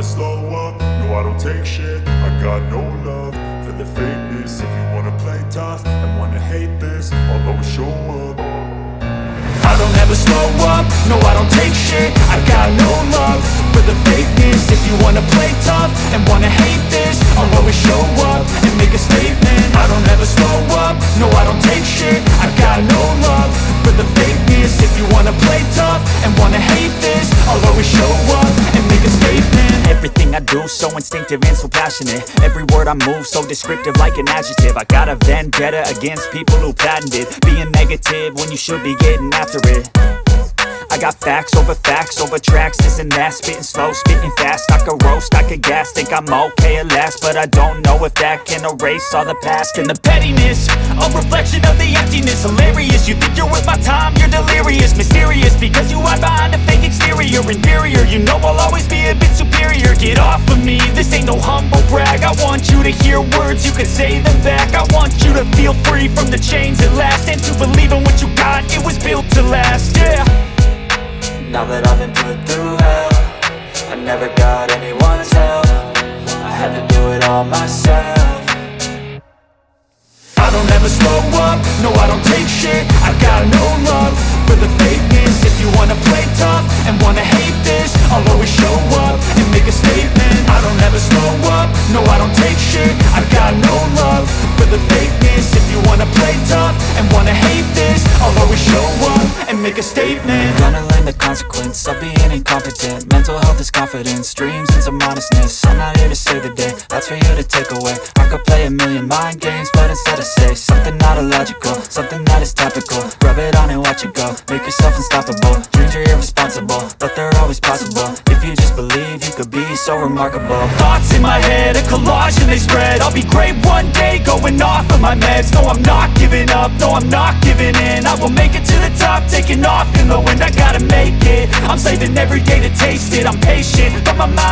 slow up, no I don't take shit. I got no love for the fakeness. If you wanna play tough and wanna hate this, I'll always show up. I don't ever slow up, no I don't take shit. I got no love for the fakeness. If you wanna play tough and wanna hate this, I'll always show up and make a statement. I don't ever slow up, no I don't take shit. I got no love for the fakeness. If you wanna play tough and wanna hate this, I'll always show up and make a statement. Everything I do so instinctive and so passionate. Every word I move so descriptive like an adjective. I got a vendetta against people who patented being negative when you should be getting after it. I got facts over tracks, this and that. Spitting slow, spitting fast, I could roast, I could gas. Think I'm okay at last, but I don't know if that can erase all the past. And the pettiness, a reflection of the emptiness. Hilarious, you think you're worth my time, you're delirious. Mysterious, because you hide behind a fake exterior. Inferior, you know I'll always be a bit superior. Get off of me, this ain't no humble brag. I want you to hear words, you can say them back. I want you to feel free from the chains at last, and to believe in what you got, it was built to last, yeah. Now that I've been put through hell, I never got anyone's help. I had to do it all myself. I don't ever slow up, no I don't take shit. I got no love for the fakeness. If you wanna play tough and wanna hate this, I'll always show up and make a statement. I don't ever slow up, no I don't take shit. I got no love for the fakeness. If you wanna play tough and wanna hate this, I'll always show up and make a statement. Gonna learn the consequence of being incompetent. Mental health is confidence, dreams and some honestness. I'm not here to save the day, that's for you to take away. I could play a million mind games, but instead I say something not illogical, something that is topical. Rub it on and watch it go, make yourself unstoppable. Dreams are irresponsible, but they're always possible. If you just believe, you could be so remarkable. Thoughts in my head, a collage and they spread. I'll be great one day, going off of my meds. No, I'm not giving up, no, I'm not giving in. I will make it to the top, taking off in the wind. I gotta make it, I'm saving every day to taste it. I'm patient, but my mind